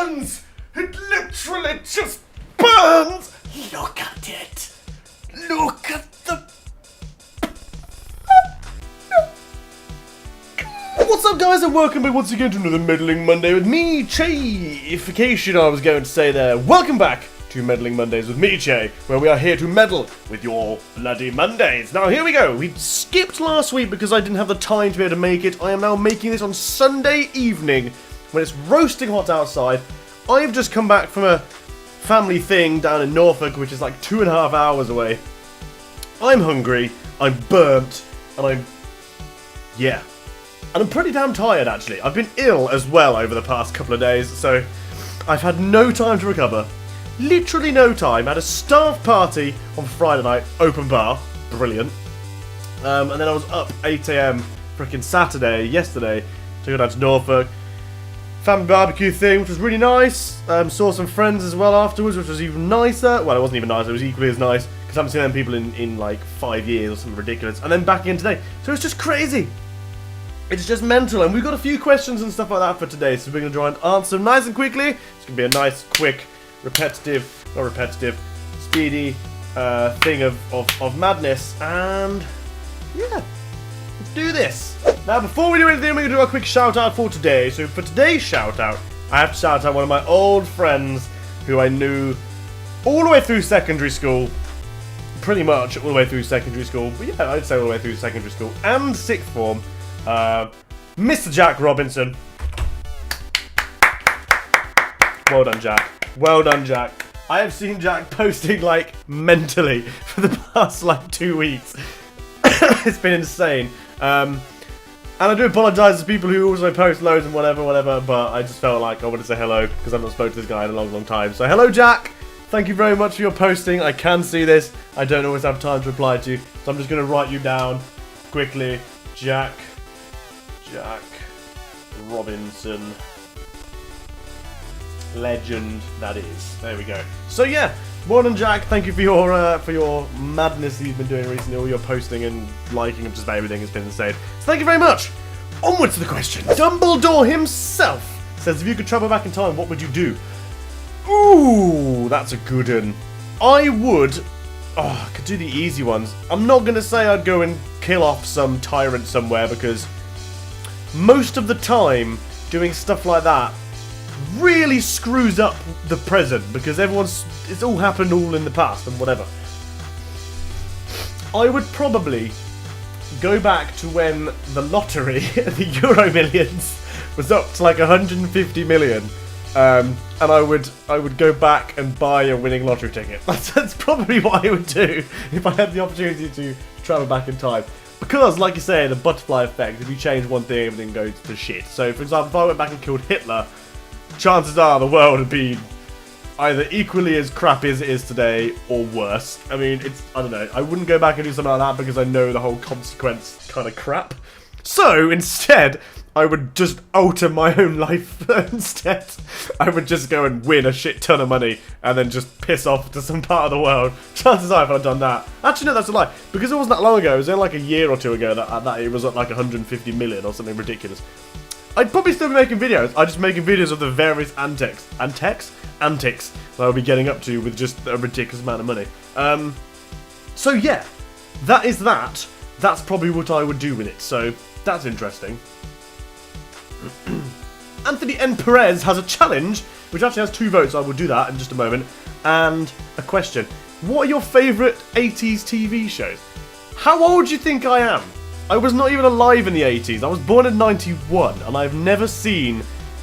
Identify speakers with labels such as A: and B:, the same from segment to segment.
A: burns! It literally just burns! Look at it! Look at the... What's up, guys, and welcome back once again to another Meddling Monday with me, Chayification, I was going to say there. Welcome back to Meddling Mondays with me, Chay, where we are here to meddle with your bloody Mondays. Now, here we go. We skipped last week because I didn't have the time to be able to make it. I am now making this on Sunday evening when it's roasting hot outside. I've just come back from a family thing down in Norfolk, which is like 2.5 hours away. I'm hungry, I'm burnt, and yeah. And I'm pretty damn tired, actually. I've been ill as well over the past couple of days, so I've had no time to recover. Literally no time. I had a staff party on Friday night, open bar, brilliant. And then I was up 8 AM freaking Saturday, yesterday, to go down to Norfolk. Family barbecue thing, which was really nice. Saw some friends as well afterwards, which was even nicer. Well, it wasn't even nice, it was equally as nice, because I haven't seen them people in like 5 years or something ridiculous. And then back in today. So it's just crazy. It's just mental, and we've got a few questions and stuff like that for today, so we're going to try and answer them nice and quickly. It's going to be a nice, quick, speedy thing of madness, and yeah, let's do this. Now, before we do anything, we're going to do a quick shout out for today. So for today's shout out, I have to shout out one of my old friends who I knew all the way through secondary school, pretty much all the way through secondary school, but yeah, I'd say all the way through secondary school and sixth form. Mr. Jack Robinson. Well done, Jack. Well done, Jack. I have seen Jack posting like mentally for the past like 2 weeks. It's been insane. And I do apologise to people who also post loads and whatever, but I just felt like I wanted to say hello because I've not spoken to this guy in a long time. So hello, Jack. Thank you very much for your posting. I can see this. I don't always have time to reply to you, so I'm just going to write you down quickly. Jack Robinson. Legend, that is. There we go. So yeah, well done, Jack. Thank you for your madness that you've been doing recently. All your posting and liking of just about everything has been insane. So thank you very much. Onwards to the question. Dumbledore himself says, if you could travel back in time, what would you do? Ooh, that's a good one. I would... Oh, I could do the easy ones. I'm not going to say I'd go and kill off some tyrant somewhere, because most of the time doing stuff like that really screws up the present, because it's all happened all in the past and whatever. I would probably go back to when the lottery, the Euro Millions, was up to like 150 million. And I would go back and buy a winning lottery ticket. That's probably what I would do if I had the opportunity to travel back in time. Because, like you say, the butterfly effect, if you change one thing, everything goes to shit. So, for example, if I went back and killed Hitler, chances are the world would be either equally as crappy as it is today, or worse. I mean, I don't know. I wouldn't go back and do something like that because I know the whole consequence kind of crap. So, instead, I would just alter my own life instead. I would just go and win a shit ton of money and then just piss off to some part of the world. Chances are if I'd done that. Actually, no, that's a lie. Because it wasn't that long ago. It was only like a year or two ago that it was at like 150 million or something ridiculous. I'd probably still be making videos. I'd just making videos of the various antics that I'll be getting up to with just a ridiculous amount of money. So yeah, that is that. That's probably what I would do with it. So that's interesting. Anthony N. Perez has a challenge, which actually has 2 votes. I will do that in just a moment. And a question. What are your favourite 80s TV shows? How old do you think I am? I was not even alive in the 80s. I was born in 91, and I've never seen...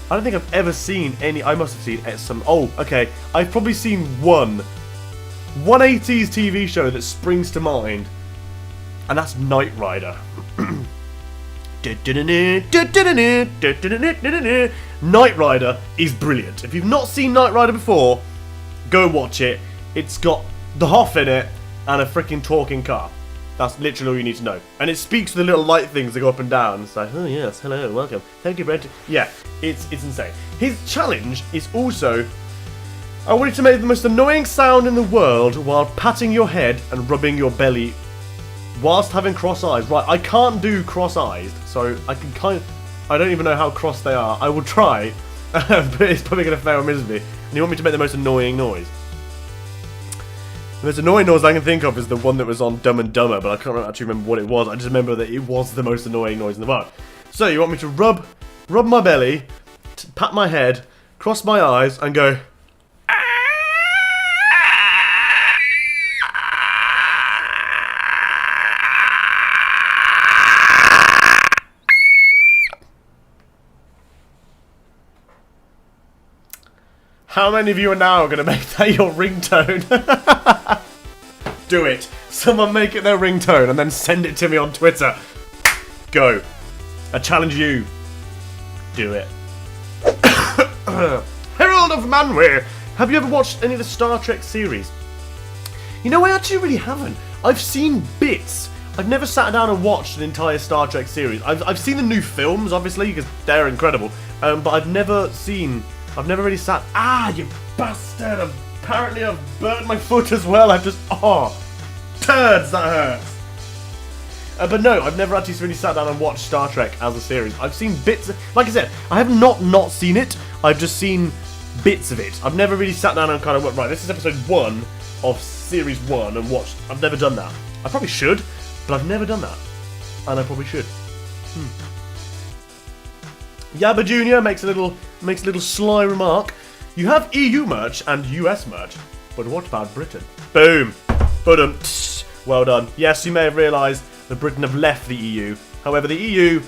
A: I don't think I've ever seen any... I must have seen some... Oh, okay. I've probably seen one 80s TV show that springs to mind, and that's Knight Rider. Knight Rider is brilliant. If you've not seen Knight Rider before, go watch it. It's got the Hoff in it and a freaking talking car. That's literally all you need to know. And it speaks to the little light things that go up and down. It's like, oh yes, hello, welcome. Thank you, Brent. Yeah, it's insane. His challenge is also, I want you to make the most annoying sound in the world while patting your head and rubbing your belly whilst having cross eyes. Right, I can't do cross eyes, so I can kind of... I don't even know how cross they are. I will try. but it's probably going to fail miserably. And you want me to make the most annoying noise? The most annoying noise I can think of is the one that was on Dumb and Dumber, but I can't actually remember what it was. I just remember that it was the most annoying noise in the world. So you want me to rub my belly, pat my head, cross my eyes, and go... How many of you are now going to make that your ringtone? Do it. Someone make it their ringtone and then send it to me on Twitter. Go. I challenge you. Do it. Herald of Manwë. Have you ever watched any of the Star Trek series? You know, I actually really haven't. I've seen bits. I've never sat down and watched an entire Star Trek series. I've seen the new films, obviously, because they're incredible. But I've never really sat... Ah, you bastard! Apparently I've burnt my foot as well. I've just... Oh! Turds, that hurts! But no, I've never actually really sat down and watched Star Trek as a series. I've seen bits... Like I said, I have not seen it. I've just seen bits of it. I've never really sat down and kind of went, right, this is episode 1 of series 1 and watched... I've never done that. I probably should, but I've never done that. And I probably should. Yabba Jr. makes a little sly remark. You have EU merch and US merch, but what about Britain? Boom. Boom. Well done. Yes, you may have realised that Britain have left the EU. However, the EU,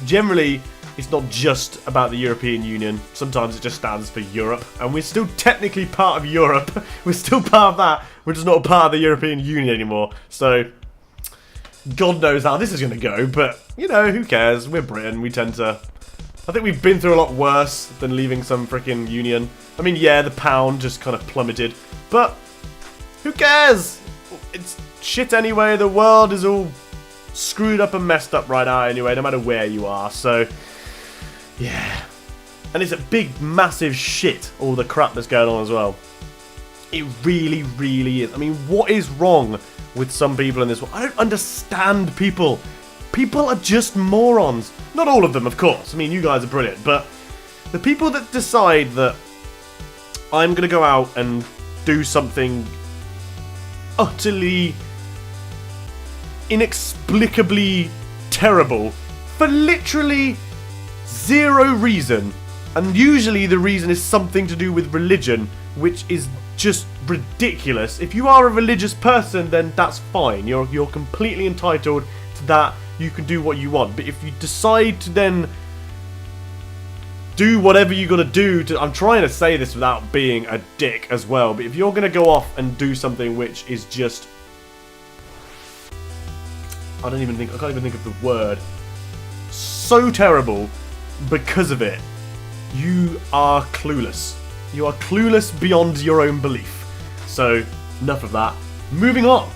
A: generally, it's not just about the European Union. Sometimes it just stands for Europe, and we're still technically part of Europe. We're still part of that. We're just not part of the European Union anymore. So... God knows how this is going to go, but, you know, who cares? We're Britain, we tend to... I think we've been through a lot worse than leaving some freaking union. I mean, yeah, the pound just kind of plummeted, but who cares? It's shit anyway, the world is all screwed up and messed up right now anyway, no matter where you are, so... Yeah. And it's a big, massive shit, all the crap that's going on as well. It really, really is. I mean, what is wrong with some people in this world? I don't understand people. People are just morons. Not all of them, of course. I mean, you guys are brilliant. But the people that decide that I'm going to go out and do something utterly, inexplicably terrible for literally zero reason. And usually the reason is something to do with religion, which is just ridiculous. If you are a religious person, then that's fine. You're completely entitled to that. You can do what you want. But if you decide to then do whatever you got to do to... I'm trying to say this without being a dick as well. But if you're going to go off and do something which is just... I can't even think of the word. So terrible because of it. You are clueless. You are clueless beyond your own belief. So, enough of that. Moving on.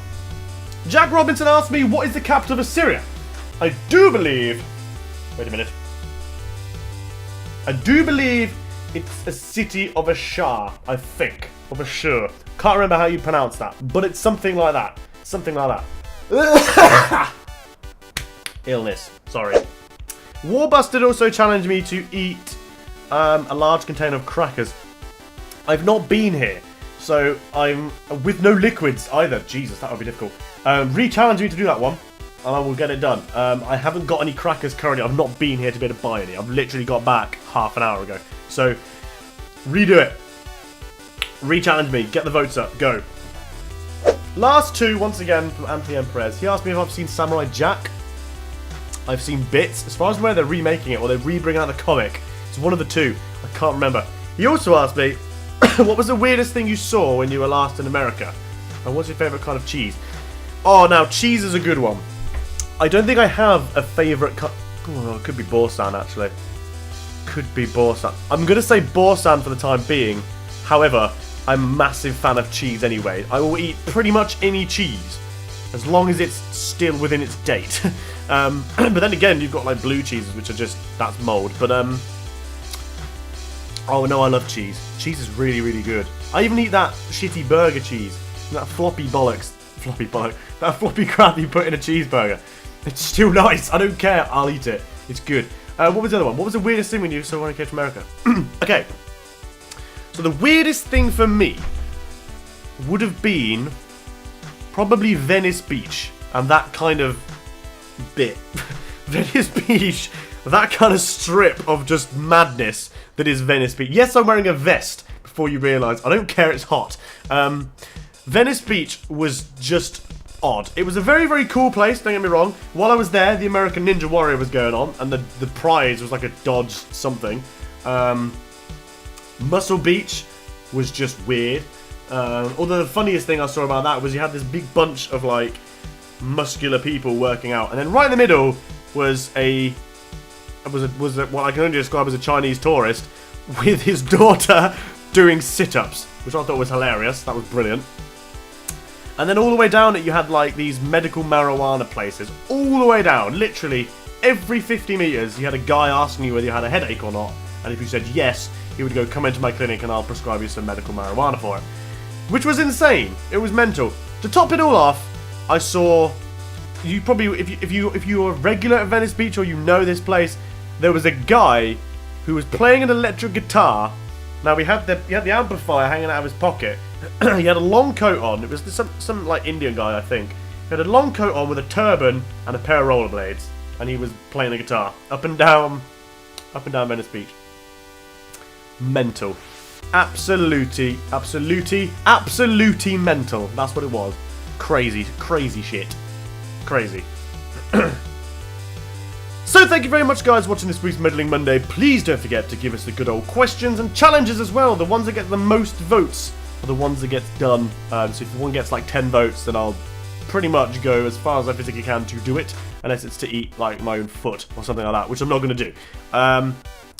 A: Jack Robinson asked me, what is the capital of Assyria? I do believe... Wait a minute. I do believe it's a city of Ashur, I think. Of Ashur. Can't remember how you pronounce that. But it's something like that. Something like that. Illness. Sorry. Warbusted also challenged me to eat a large container of crackers. I've not been here, so I'm with no liquids either. Jesus, that would be difficult. Re-challenge me to do that one, and I will get it done. I haven't got any crackers currently. I've not been here to be able to buy any. I've literally got back half an hour ago. So, redo it. Re-challenge me. Get the votes up. Go. Last two, once again, from Anthony M. Perez. He asked me if I've seen Samurai Jack. I've seen bits. As far as where they're remaking it, or they're re-bringing out the comic, it's one of the two. I can't remember. He also asked me, what was the weirdest thing you saw when you were last in America? And what's your favourite kind of cheese? Oh, now, cheese is a good one. I don't think I have a favourite Oh, it could be Borsan, actually. Could be Borsan. I'm going to say Borsan for the time being. However, I'm a massive fan of cheese anyway. I will eat pretty much any cheese, as long as it's still within its date. But then again, you've got like blue cheeses, which are just, that's mould. But, oh no, I love cheese. Cheese is really, really good. I even eat that shitty burger cheese. That floppy bollocks. That floppy crap you put in a cheeseburger. It's still nice. I don't care. I'll eat it. It's good. What was the other one? What was the weirdest thing when you saw when I came to America? Okay. So the weirdest thing for me would have been probably Venice Beach and that kind of bit. Venice Beach, that kind of strip of just madness that is Venice Beach. Yes, I'm wearing a vest before you realise. I don't care, it's hot. Venice Beach was just odd. It was a very, very cool place, don't get me wrong. While I was there, the American Ninja Warrior was going on, and the prize was like a Dodge something. Muscle Beach was just weird. Although the funniest thing I saw about that was you had this big bunch of like muscular people working out, and then right in the middle was what I can only describe as a Chinese tourist with his daughter doing sit-ups, which I thought was hilarious. That was brilliant. And then all the way down it, you had like these medical marijuana places. All the way down, literally every 50 meters, you had a guy asking you whether you had a headache or not. And if you said yes, he would go, come into my clinic and I'll prescribe you some medical marijuana for it. Which was insane. It was mental. To top it all off, I saw, you probably, if you're a regular at Venice Beach or you know this place, there was a guy who was playing an electric guitar. Now he had the amplifier hanging out of his pocket. He had a long coat on. It was some like Indian guy, I think. He had a long coat on with a turban and a pair of rollerblades, and he was playing the guitar up and down Venice Beach. Mental, absolutely mental. That's what it was. Crazy shit. Crazy. So thank you very much, guys, for watching this week's Meddling Monday. Please don't forget to give us the good old questions and challenges as well. The ones that get the most votes are the ones that get done. So if one gets like 10 votes, then I'll pretty much go as far as I physically can to do it, unless it's to eat like my own foot or something like that, which I'm not going to do.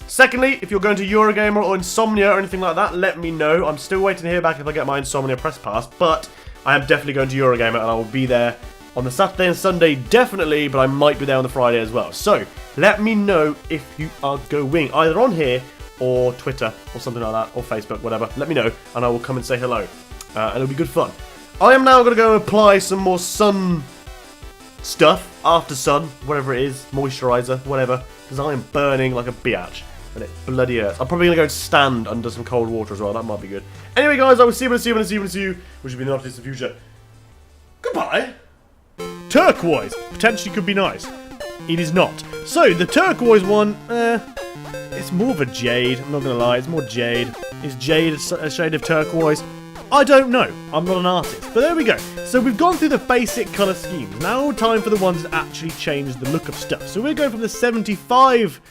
A: Secondly, if you're going to Eurogamer or Insomnia or anything like that, let me know. I'm still waiting to hear back if I get my Insomnia press pass, but I am definitely going to Eurogamer and I will be there on the Saturday and Sunday, definitely, but I might be there on the Friday as well. So, let me know if you are going, either on here or Twitter or something like that, or Facebook, whatever. Let me know, and I will come and say hello. And it'll be good fun. I am now going to go and apply some more sun stuff, after sun, whatever it is, moisturiser, whatever, because I am burning like a biatch, and it bloody hurts. I'm probably going to go and stand under some cold water as well. That might be good. Anyway, guys, I will see you when I see you, which will be in the not distant future. Goodbye. Turquoise potentially could be nice. It is not. So the turquoise one, it's more of a jade. I'm not gonna lie, it's more jade. Is jade a shade of turquoise? I don't know. I'm not an artist. But there we go. So we've gone through the basic colour schemes. Now time for the ones that actually change the look of stuff. So we're going from the 75